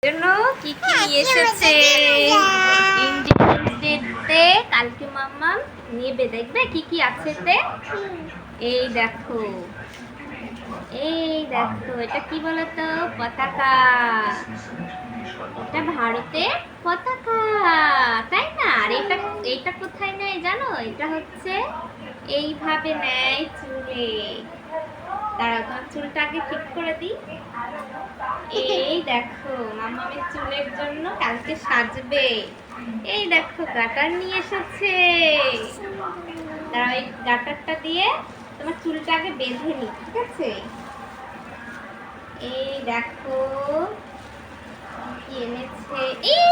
জন্য কি কি নিয়ে এসেছে ইন্ডিপেন্ডেন্স ডেতে কালকে মাম্মা নেবে, দেখবে কি কি আছে এতে। এই দেখো, এই দেখো, এটা কি বলতো? পতাকা। এটা ভারতের পতাকা, তাই না? আর এটা এটা কোথায় নেয় জানো? এটা হচ্ছে এইভাবে নেয় চুলে। দাঁড়াও, তোমার চুলটা আগে ঠিক করে দিই। এই দেখো, মামামের চুলের জন্য কালকে সাজবে। এই দেখো, গাটার নিয়ে এসেছে। দাঁড়াও, এই গাটারটা দিয়ে তোমার চুলটা আগে বেঁধে নি, ঠিক আছে? এই দেখো কি এনেছে। এই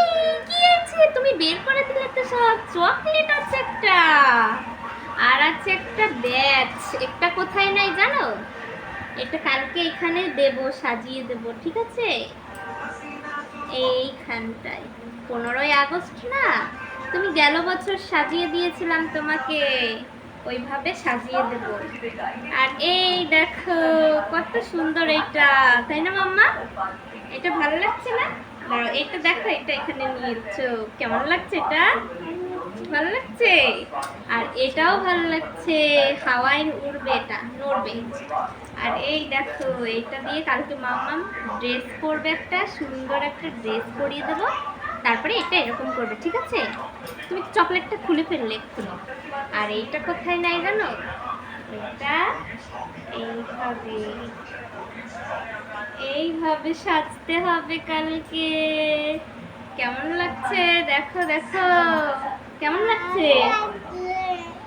কি আছে? তুমি বের করে দিলে তো সব। চকলেট আছে একটা, আর আছে একটা ব্যাচ। একটা কোথায় নাই জানো? এটা কালকে এখানে দেব, সাজিয়ে দেব, ঠিক আছে? এইখানটায় 15ই আগস্ট না, তুমি গেল বছর সাজিয়ে দিয়েছিলাম তোমাকে, ওইভাবে সাজিয়ে দেব। আর এই দেখো কত সুন্দর এটা, তাই না মাম্মা? এটা ভালো লাগছে না? দাঁড়াও, এটা দেখো, এটা এখানে নিয়েছো, কেমন লাগছে এটা? ভালো লাগছে? আর এটাও ভালো লাগছে, হাওয়ায় উড়বে, এটা নড়বে। আর এই দেখো, এটা দিয়ে কালকে মাম্মাম ড্রেস পরবে, একটা সুন্দর একটা ড্রেস পরিয়ে দেবো। তারপরে এটা এরকম করবে, ঠিক আছে? তুমি চকলেটটা খুলে ফেললে এক্ষুনি। আর এইটা কোথায় নাই জানো? এটা এইভাবে, এইভাবে সাজতে হবে কালকে। কেমন লাগছে? দেখো দেখো, কেমন লাগছে?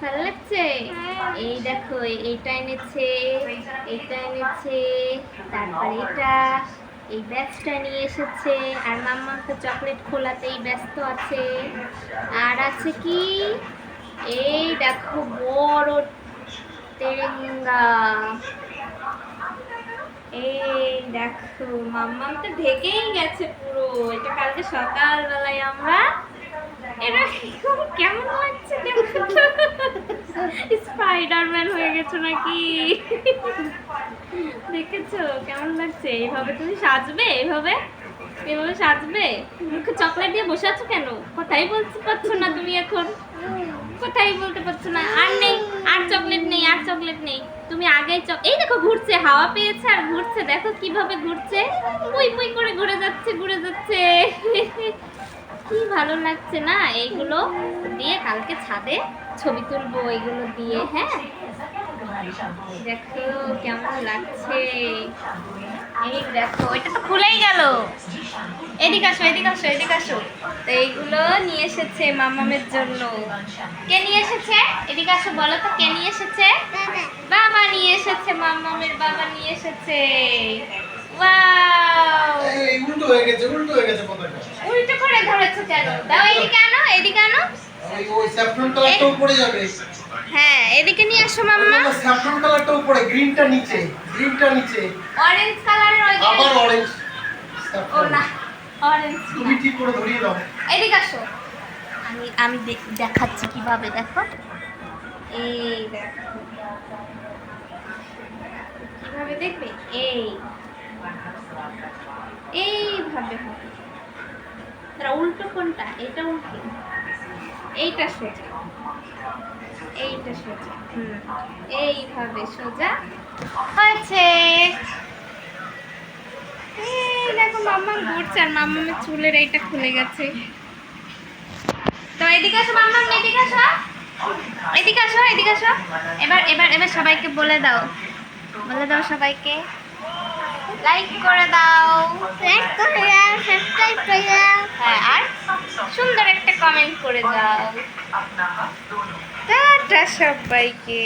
ভালো লাগছে? এই দেখো, এইটা এনেছে, এইটা এনেছে, তারপরে এটা, এই ব্যাগটা নিয়ে এসেছে। আর মাম্মা তো চকলেট খোলাতেই ব্যস্ত আছে। আর আছে কি, এই দেখো বড় তেরেঙ্গা। এই দেখো, মাম্মাম তো ঢেকেই গেছে পুরো। এটা কালকে সকালবেলায় আমরা, এটা কেমন লাগছে? স্পাইডারম্যান হয়ে গেছো নাকি? দেখেছো কেমন লাগছে? এইভাবে তুমি সাজবে, এইভাবে এভাবে সাজবে। মুখে চকলেট দিয়ে বসে আছো কেন? কথাই বলতে পারছো না তুমি এখন? কথাই বলতে পারছো না? আর নেই, আর চকলেট নেই, আর চকলেট নেই। তুমি আগেই এই দেখো ঘুরছে, হাওয়া পেয়েছে আর ঘুরছে। দেখো কিভাবে ঘুরছে, পুই পুই করে ঘুরে যাচ্ছে, ঘুরে যাচ্ছে। কি ভালো লাগছে না? এইগুলো দিয়ে কালকে ছাদে ছবি তুলবো, এইগুলো দিয়ে। হ্যাঁ, দেখো কেমন লাগছে। এই দেখো, এটা তো খুলেই গেল। এদিকে আসো, এদিকে আসো, এদিকে আসো। তো এইগুলো নিয়ে এসেছে মামামের জন্য। কে নিয়ে এসেছে? এদিকে আসো, বলো তো কে নিয়ে এসেছে? বাবা নিয়ে এসেছে, মামামের বাবা নিয়ে এসেছে। ওয়াও, এই উল্টো হয়ে গেছে, উল্টো হয়ে গেছে পতাকা। উল্টো করে ধরেছো কেন? দাও, এদিকে আনো, এদিকে আনো। ওই স্যাফরন কালারটা উপরে যাবে। হ্যাঁ, এদিকে নিয়ে আসো মাম্মা। স্যাফরন কালারটা উপরে, গ্রিনটা নিচে, গ্রিনটা নিচে। অরেঞ্জ কালারের ওই আবার অরেঞ্জ। ও না, অরেঞ্জ তুমি ঠিক করে ধরিয়ে দাও। এদিকে আসো, আমি আমি দেখাচ্ছি কিভাবে। দেখো, এই দেখো কিভাবে দেখবে। এই এইভাবে হবে। তারা উল্টো কোনটা? এটা উল্টো, এইটা সোজা, এইটা সোজা। এইভাবে সোজা হয়েছে। এই দেখো, মাম্মা ঘুরছে আর মাম্মামের চুলের এইটা খুলে গেছে। তো এদিকে আসো মাম্মা, এদিকে আসো, এদিকে আসো, এদিকে আসো। এবার এবার এবার সবাইকে বলে দাও, বলে দাও সবাইকে। লাইক করে দাও, লাইক করে দাও, সাবস্ক্রাইব করে দাও। হ্যাঁ, আর সুন্দর একটা কমেন্ট করে দাও। টাটা সবাইকে।